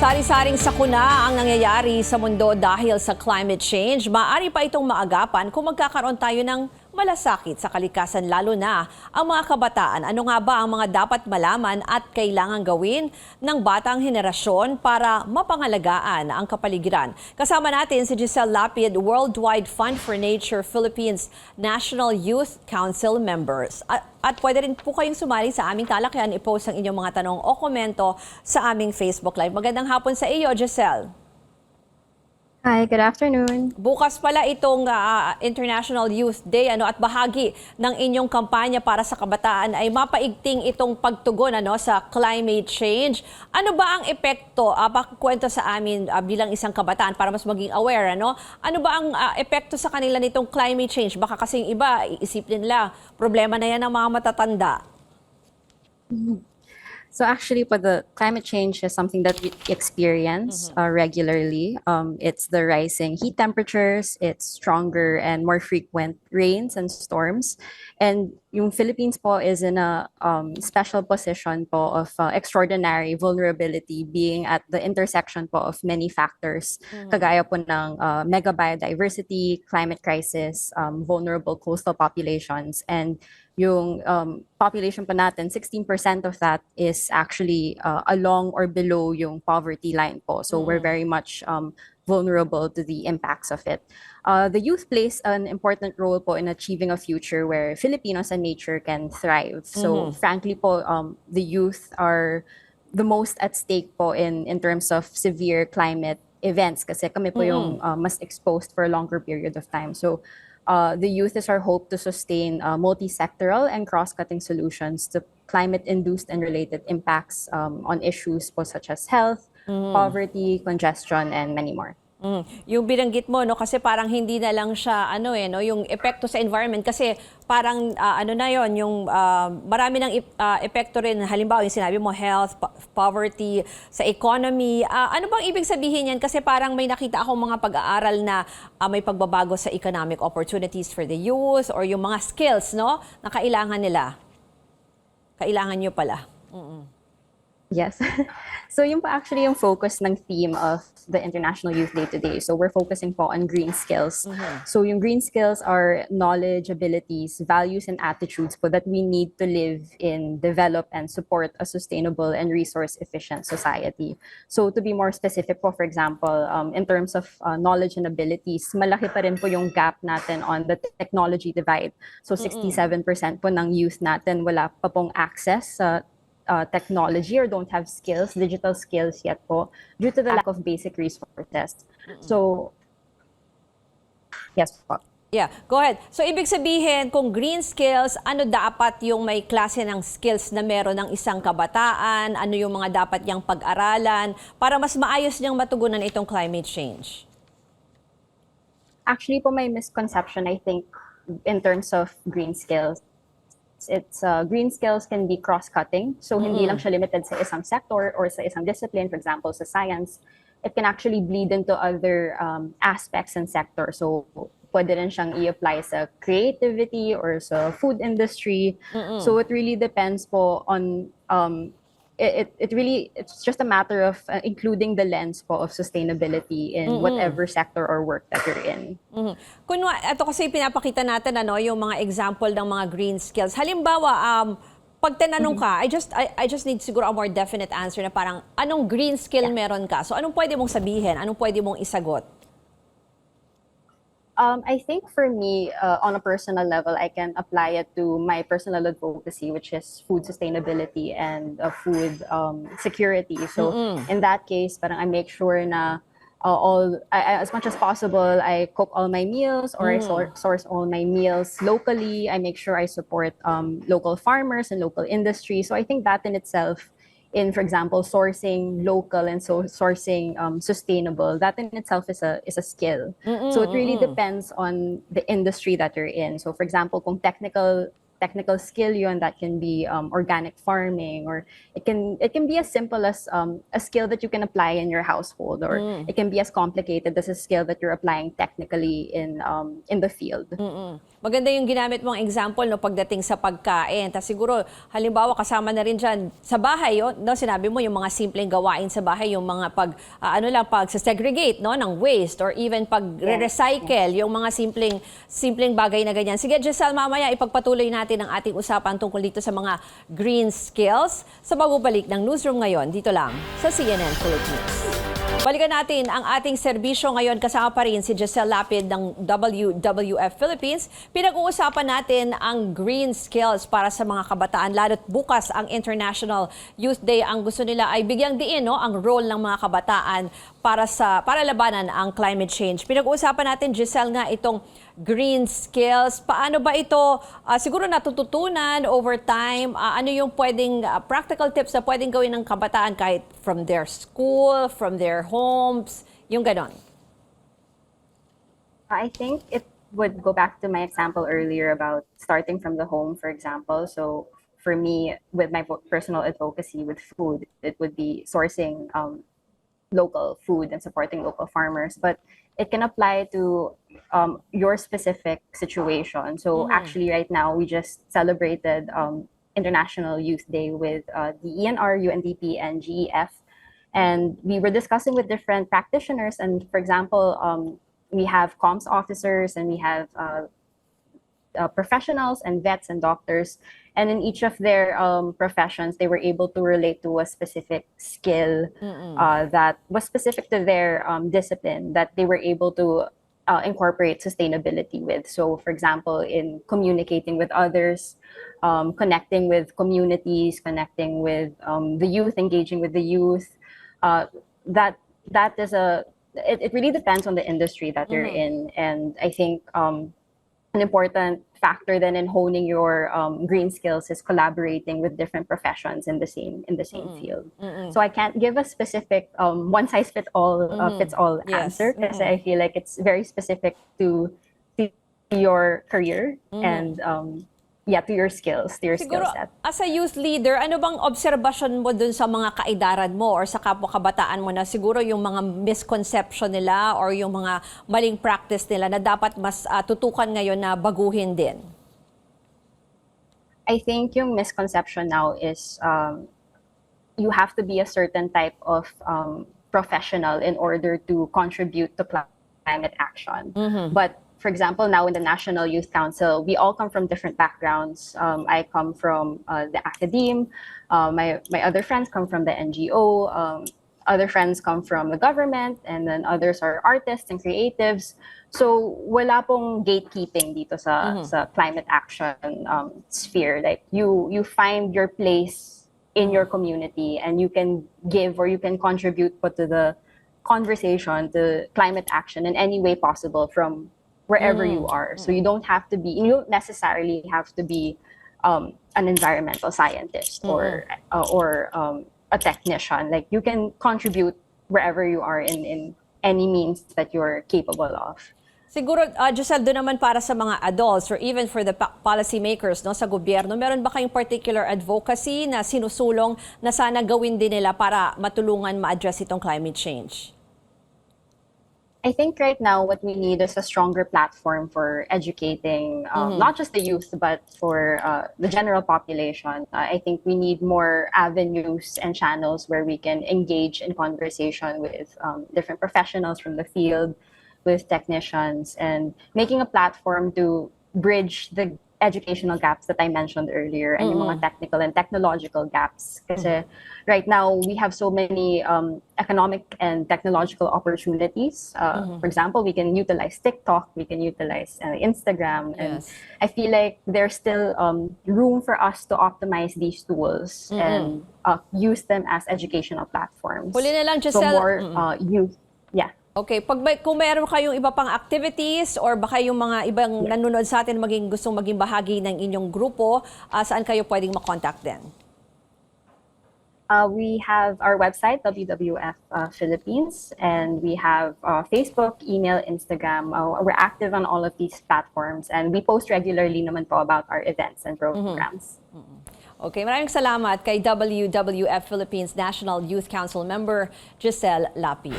Sari-saring sakuna ang nangyayari sa mundo dahil sa climate change. Maari pa itong maagapan kung magkakaroon tayo ng malasakit sa kalikasan, lalo na ang mga kabataan. Ano nga ba ang mga dapat malaman at kailangang gawin ng batang henerasyon para mapangalagaan ang kapaligiran? Kasama natin si Giselle Lapid, Worldwide Fund for Nature Philippines National Youth Council members. At pwede rin po kayong sumali sa aming talakayan, i-post ang inyong mga tanong o komento sa aming Facebook Live. Magandang hapon sa iyo, Giselle. Hi, good afternoon. Bukas pala itong International Youth Day at bahagi ng inyong kampanya para sa kabataan ay mapaigting itong pagtugon sa climate change. Ano ba ang epekto? Pakikwento sa amin bilang isang kabataan para mas maging aware. Ano ba ang epekto sa kanila nitong climate change? Baka kasing iba, iisipin nila, problema na yan ng mga matatanda. So actually, the climate change is something that we experience regularly. It's the rising heat temperatures, it's stronger and more frequent rains and storms. And yung Philippines po is in a special position po of extraordinary vulnerability, being at the intersection po of many factors, kagaya po ng mega biodiversity, climate crisis, vulnerable coastal populations, and yung population pa natin, 16% of that is actually along or below yung poverty line po. So we're very much vulnerable to the impacts of it. The youth plays an important role po in achieving a future where Filipinos and nature can thrive. So frankly po, the youth are the most at stake po in terms of severe climate events kasi kami po yung mas exposed for a longer period of time. So the youth is our hope to sustain multi-sectoral and cross-cutting solutions to climate-induced and related impacts on issues po such as health, poverty, congestion, and many more. Yung binanggit mo, kasi parang hindi na lang siya, yung epekto sa environment, kasi parang, yung marami ng epekto rin, halimbawa yung sinabi mo, health, poverty, sa economy. Ano bang ibig sabihin yan? Kasi parang may nakita akong mga pag-aaral na may pagbabago sa economic opportunities for the youth or yung mga skills, na kailangan nila. Kailangan nyo pala. Yes. So yung po actually yung focus ng theme of the International Youth Day today. So we're focusing po on green skills. So yung green skills are knowledge, abilities, values, and attitudes po that we need to live in, develop, and support a sustainable and resource-efficient society. So to be more specific po, for example, in terms of knowledge and abilities, malaki pa rin po yung gap natin on the technology divide. So 67% po ng youth natin wala pa pong access sa technology or don't have skills, digital skills yet po, due to the lack of basic resources. So, yes po. Yeah, go ahead. So, ibig sabihin, kung green skills, ano dapat yung may klase ng skills na meron ng isang kabataan? Ano yung mga dapat niyang pag-aralan para mas maayos niyang matugunan itong climate change? Actually po, may misconception, I think, in terms of green skills. It's green skills can be cross-cutting. So hindi lang siya limited sa isang sector or sa isang discipline, for example, sa science. It can actually bleed into other aspects and sectors. So pwede rin siyang i-apply sa creativity or sa food industry. So it really depends po on it's just a matter of including the lens po of sustainability in whatever sector or work that you're in. Ito kasi pinapakita natin yung mga example ng mga green skills. Halimbawa, pag tinanong ka, I just need siguro a more definite answer na parang anong green skill meron ka? So anong pwede mong sabihin? Anong pwede mong isagot? I think for me, on a personal level, I can apply it to my personal advocacy, which is food sustainability and food security. So in that case, parang I make sure na as much as possible, I cook all my meals or I source all my meals locally. I make sure I support local farmers and local industry. So I think that in itself, in, for example, sourcing local and sourcing sustainable, that in itself is a skill. So it really depends on the industry that you're in. So for example, kung technical skill yun, that can be organic farming, or it can be as simple as a skill that you can apply in your household, or it can be as complicated as a skill that you're applying technically in the field. maganda yung ginamit mong example no, pagdating sa pagkain. Tapos siguro, halimbawa, kasama na rin dyan sa bahay, no, sinabi mo yung mga simpleng gawain sa bahay, yung mga pag-segregate no, ng waste or even pag-recycle, yung mga simpleng bagay na ganyan. Sige, Giselle, mamaya ipagpatuloy natin ang ating usapan tungkol dito sa mga green skills sa pagbabalik ng Newsroom Ngayon dito lang sa CNN Philippines. Balikan natin ang ating serbisyo ngayon. Kasama pa rin si Giselle Lapid ng WWF-Philippines. Pinag-uusapan natin ang green skills para sa mga kabataan. Lalo't bukas ang International Youth Day. Ang gusto nila ay bigyang diin ang role ng mga kabataan para labanan ang climate change. Pinag-uusapan natin, Giselle, nga itong green skills. Paano ba ito siguro natututunan over time? Ano yung pwedeng practical tips na pwedeng gawin ng kabataan kahit from their school, from their homes, yung ganon? I think it would go back to my example earlier about starting from the home, for example. So for me, with my personal advocacy with food, it would be sourcing local food and supporting local farmers. But it can apply to your specific situation. So actually right now, we just celebrated International Youth Day with the ENR, UNDP, and GEF. And we were discussing with different practitioners. And for example, we have comms officers and we have professionals and vets and doctors. And in each of their professions, they were able to relate to a specific skill that was specific to their discipline that they were able to incorporate sustainability with. So, for example, in communicating with others, connecting with communities, connecting with the youth, engaging with the youth, that is it really depends on the industry that you're in. And I think an important factor then in honing your green skills is collaborating with different professions in the same field. So I can't give a specific one size fits all answer, because I feel like it's very specific to your career and to your skills, to your skill Siguro, set. as a youth leader, ano bang obserbasyon mo dun sa mga kaedaran mo or sa kapwa-kabataan mo na siguro yung mga misconception nila or yung mga maling practice nila na dapat mas tutukan ngayon na baguhin din? I think yung misconception now is you have to be a certain type of professional in order to contribute to climate action. But for example, now in the National Youth Council, we all come from different backgrounds. I come from the academe. My other friends come from the NGO. Other friends come from the government, and then others are artists and creatives. So wala pong gatekeeping dito sa climate action sphere. Like you find your place in your community, and you can give or you can contribute to the conversation, to climate action in any way possible from wherever you are. So you don't necessarily have to be an environmental scientist or a technician. Like you can contribute wherever you are in any means that you're capable of. Siguro, Giselle, doon naman para sa mga adults or even for the policy makers no, sa gobyerno, meron ba kayong particular advocacy na sinusulong na sana gawin din nila para matulungan ma-address itong climate change? I think right now what we need is a stronger platform for educating not just the youth, but for the general population. I think we need more avenues and channels where we can engage in conversation with different professionals from the field, with technicians, and making a platform to bridge the educational gaps that I mentioned earlier and yung mga technical and technological gaps. Kasi right now, we have so many economic and technological opportunities. For example, we can utilize TikTok, we can utilize Instagram. And I feel like there's still room for us to optimize these tools and use them as educational platforms. Huli na lang, Giselle. So more youth, Okay, kung meron kayong iba pang activities or baka yung mga ibang nanonood sa atin gustong maging bahagi ng inyong grupo, saan kayo pwedeng makontak din? We have our website, WWF-Philippines, and we have Facebook, email, Instagram. We're active on all of these platforms, and we post regularly naman po about our events and programs. Okay, maraming salamat kay WWF-Philippines National Youth Council member Giselle Lapid.